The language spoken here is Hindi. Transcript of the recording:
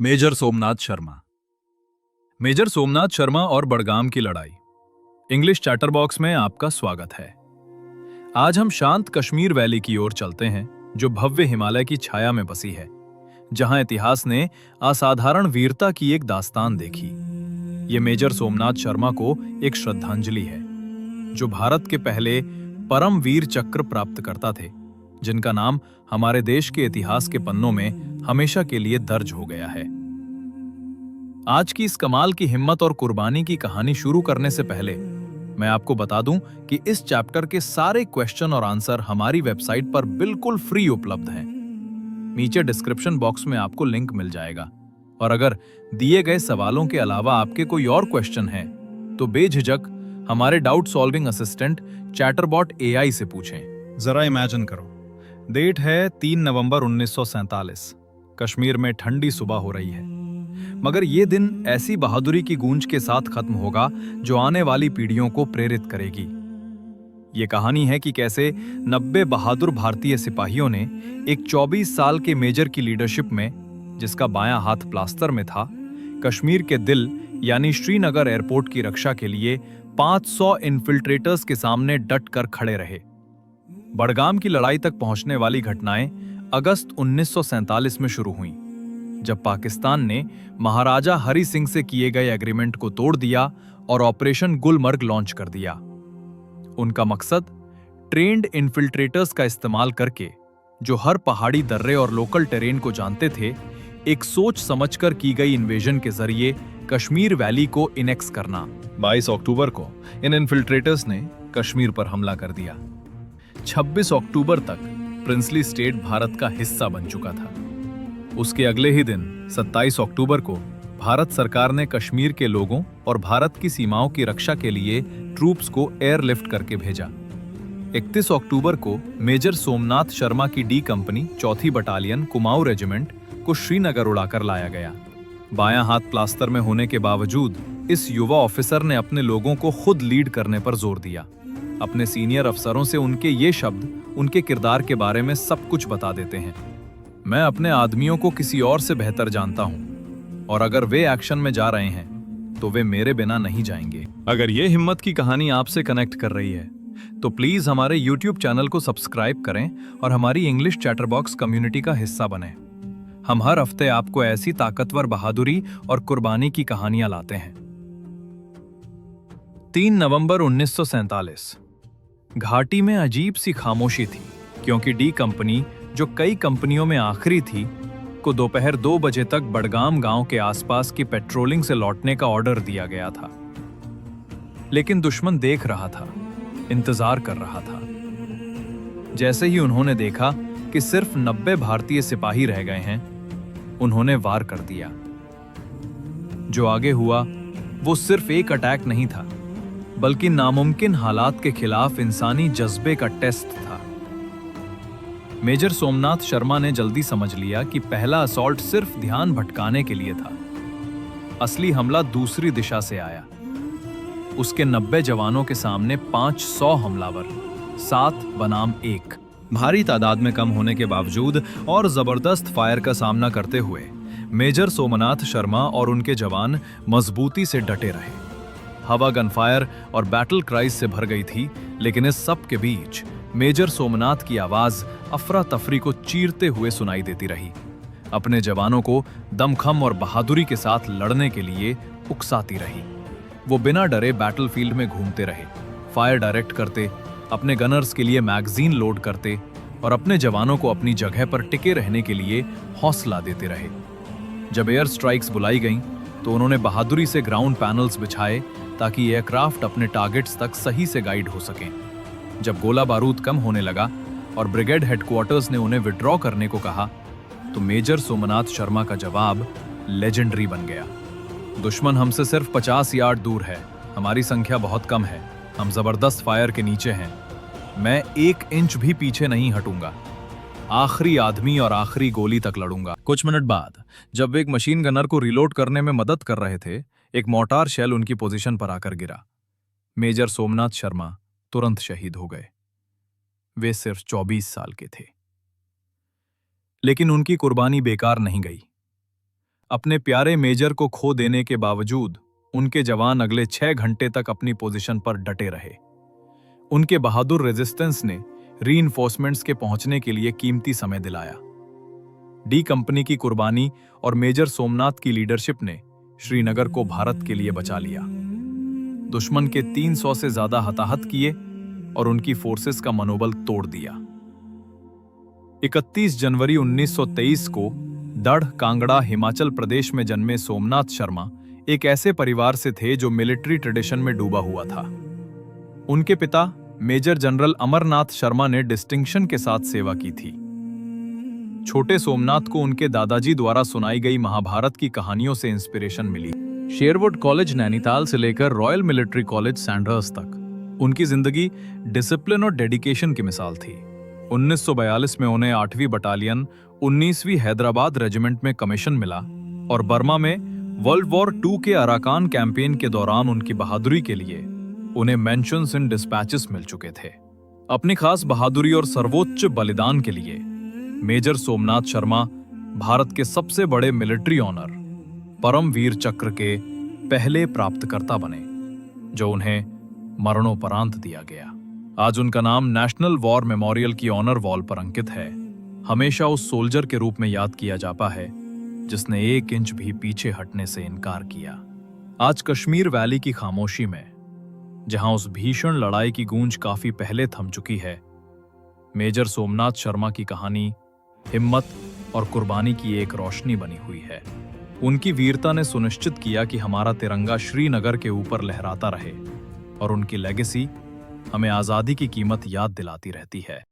मेजर सोमनाथ शर्मा। मेजर सोमनाथ शर्मा और बड़गाम की लड़ाई। इंग्लिश चैटर बॉक्स में आपका स्वागत है। आज हम शांत कश्मीर वैली की ओर चलते हैं, जो भव्य हिमालय की छाया में बसी है, जहां इतिहास ने असाधारण वीरता की एक दास्तान देखी। ये मेजर सोमनाथ शर्मा को एक श्रद्धांजलि है, जो भारत के पहले परम वीर चक्र प्राप्त करता थे, जिनका नाम हमारे देश के इतिहास के पन्नों में हमेशा के लिए दर्ज हो गया है। आज की इस कमाल की हिम्मत और कुर्बानी की कहानी शुरू करने से पहले मैं आपको बता दूं कि इस चैप्टर के सारे क्वेश्चन और आंसर हमारी वेबसाइट पर बिल्कुल फ्री उपलब्ध हैं। नीचे डिस्क्रिप्शन बॉक्स में आपको लिंक मिल जाएगा, और अगर दिए गए सवालों के अलावा आपके कोई और क्वेश्चन हैं, तो बेझिझक हमारे डाउट सॉल्विंग असिस्टेंट चैटरबॉट AI से पूछें। जरा इमेजिन करो, डेट है 3 नवंबर 1947। कश्मीर में ठंडी सुबह हो रही है, मगर यह दिन ऐसी बहादुरी की गूंज के साथ खत्म होगा जो आने वाली पीढ़ियों को प्रेरित करेगी। यह कहानी है कि कैसे 90 बहादुर भारतीय सिपाहियों ने एक 24 साल के मेजर की लीडरशिप में, जिसका बायां हाथ प्लास्टर में था, कश्मीर के दिल यानी श्रीनगर एयरपोर्ट की रक्षा के लिए 500 इन्फिल्ट्रेटर्स के सामने डट कर खड़े रहे। बड़गाम की लड़ाई तक पहुंचने वाली घटनाएं अगस्त 1947 में शुरू हुईं, जब पाकिस्तान ने महाराजा हरि सिंह से किए गए एग्रीमेंट को तोड़ दिया और ऑपरेशन गुलमर्ग लॉन्च कर दिया। उनका मकसद ट्रेन्ड इन्फिल्ट्रेटर्स का इस्तेमाल करके, जो हर पहाड़ी दर्रे और लोकल टेरेन को जानते थे, एक सोच समझकर की गई इन्वेजन के जरिए कश्मीर वैली को इनेक्स करना। 22 अक्टूबर को इन इन्फिल्ट्रेटर्स ने कश्मीर पर हमला कर दिया। 26 अक्टूबर तक प्रिंसली स्टेट भारत का हिस्सा बन चुका था। उसके अगले ही दिन 27 अक्टूबर को भारत सरकार ने कश्मीर के लोगों और भारत की सीमाओं की रक्षा के लिए ट्रूप्स को एयरलिफ्ट करके भेजा। 31 अक्टूबर को मेजर सोमनाथ शर्मा की डी कंपनी 4थी बटालियन कुमाऊं रेजिमेंट को श्रीनगर उड़ाकर लाया गया। बायां हाथ प्लास्टर में होने के बावजूद इस युवा ऑफिसर ने अपने लोगों को खुद लीड करने पर जोर दिया। अपने सीनियर अफसरों से उनके ये शब्द उनके किरदार के बारे में सब कुछ बता देते हैं। मैं अपने आदमियों को किसी और से बेहतर जानता हूं, और अगर वे एक्शन में जा रहे हैं तो वे मेरे बिना नहीं जाएंगे। अगर ये हिम्मत की कहानी आपसे कनेक्ट कर रही है, तो प्लीज हमारे YouTube चैनल को सब्सक्राइब करें और हमारी इंग्लिश चैटर बॉक्स कम्युनिटी का हिस्सा बनें। हम हर हफ्ते आपको ऐसी ताकतवर बहादुरी और कुर्बानी की कहानियां लाते हैं। 3 नवंबर 1947। घाटी में अजीब सी खामोशी थी, क्योंकि डी कंपनी, जो कई कंपनियों में आखिरी थी, को दोपहर 2 बजे तक बड़गाम गांव के आसपास की पेट्रोलिंग से लौटने का ऑर्डर दिया गया था। लेकिन दुश्मन देख रहा था, इंतजार कर रहा था। जैसे ही उन्होंने देखा कि सिर्फ 90 भारतीय सिपाही रह गए हैं, उन्होंने वार कर दिया। जो आगे हुआ वो सिर्फ एक अटैक नहीं था, बल्कि नामुमकिन हालात के खिलाफ इंसानी जज्बे का टेस्ट था। मेजर सोमनाथ शर्मा ने जल्दी समझ लिया कि पहला असॉल्ट सिर्फ ध्यान भटकाने के लिए था। असली हमला दूसरी दिशा से आया। उसके 90 जवानों के सामने 500 हमलावर, 7 बनाम 1। भारी तादाद में कम होने के बावजूद और जबरदस्त फायर का सामना करते हुए मेजर सोमनाथ शर्मा और उनके जवान मजबूती से डटे रहे। हवा गनफायर और बैटल क्राइज से भर गई थी, लेकिन इस सब के बीच मेजर सोमनाथ की आवाज अफरा तफरी को चीरते हुए सुनाई देती रही। अपने जवानों को दमखम और बहादुरी के साथ लड़ने के लिए उकसाती रही। वो बिना डरे बैटलफील्ड में घूमते रहे, फायर डायरेक्ट करते, अपने गनर्स के लिए मैगजीन लोड करते और अपने जवानों को अपनी जगह पर टिके रहने के लिए हौसला देते रहे। जब एयर स्ट्राइक्स बुलाई गईं, तो उन्होंने बहादुरी से ग्राउंड पैनल्स बिछाए ताकि एयरक्राफ्ट अपने टारगेट्स तक सही से गाइड हो सकें। जब गोला बारूद कम होने लगा और ब्रिगेड हेडक्वार्टर्स ने उन्हें विड्रॉ करने को कहा, तो मेजर सोमनाथ शर्मा का जवाब लेजेंडरी बन गया। दुश्मन हमसे सिर्फ 50 यार्ड दूर है, हमारी संख्या बहुत कम है, हम जबरदस्त फायर के नीचे हैं, मैं 1 इंच भी पीछे नहीं हटूंगा, आखिरी आदमी और आखिरी गोली तक लड़ूंगा। कुछ मिनट बाद जब वे एक मशीन गनर को रिलोड करने में मदद कर रहे थे, एक मोर्टार शेल उनकी पोजीशन पर आकर गिरा। मेजर सोमनाथ शर्मा तुरंत शहीद हो गए। वे सिर्फ 24 साल के थे। लेकिन उनकी कुर्बानी बेकार नहीं गई। अपने प्यारे मेजर को खो देने के बावजूद उनके जवान अगले 6 घंटे तक अपनी पोजीशन पर डटे रहे। उनके बहादुर रेजिस्टेंस ने रीइंफोर्समेंट्स के पहुंचने के लिए कीमती समय दिलाया। डी कंपनी की कुर्बानी और मेजर सोमनाथ की लीडरशिप ने श्रीनगर को भारत के लिए बचा लिया। दुश्मन के 300 से ज्यादा हताहत किए और उनकी फोर्सेस का मनोबल तोड़ दिया। 31 जनवरी 1923 को दढ़, कांगड़ा, हिमाचल प्रदेश में जन्मे सोमनाथ शर्मा एक ऐसे परिवार से थे जो मिलिट्री ट्रेडिशन में डूबा हुआ था। उनके पिता मेजर जनरल अमरनाथ शर्मा ने डिस्टिंक्शन के साथ सेवा की थी। छोटे सोमनाथ को उनके दादाजी द्वारा सुनाई गई महाभारत की कहानियों से इंस्पिरेशन मिली। शेरवुड कॉलेज नैनीताल से लेकर रॉयल मिलिट्री कॉलेज सैंडहर्स तक उनकी जिंदगी डिसिप्लिन और डेडिकेशन की मिसाल थी। 1942 में उन्हें 8वीं बटालियन 19वीं हैदराबाद रेजिमेंट में कमीशन मिला और बर्मा में वर्ल्ड वॉर II के अराकान कैंपेन के दौरान उनकी बहादुरी के लिए उन्हें मेंशन्स इन डिस्पैचेस मिल चुके थे। अपनी खास बहादुरी और सर्वोच्च बलिदान के लिए मेजर सोमनाथ शर्मा भारत के सबसे बड़े मिलिट्री ऑनर परमवीर चक्र के पहले प्राप्तकर्ता बने, जो उन्हें मरणोपरांत दिया गया। आज उनका नाम नेशनल वॉर मेमोरियल की ऑनर वॉल पर अंकित है। हमेशा उस सोल्जर के रूप में याद किया जाता है जिसने 1 इंच भी पीछे हटने से इनकार किया। आज कश्मीर वैली की खामोशी में, जहां उस भीषण लड़ाई की गूंज काफी पहले थम चुकी है, मेजर सोमनाथ शर्मा की कहानी हिम्मत और कुर्बानी की एक रोशनी बनी हुई है। उनकी वीरता ने सुनिश्चित किया कि हमारा तिरंगा श्रीनगर के ऊपर लहराता रहे और उनकी लेगेसी हमें आजादी की कीमत याद दिलाती रहती है।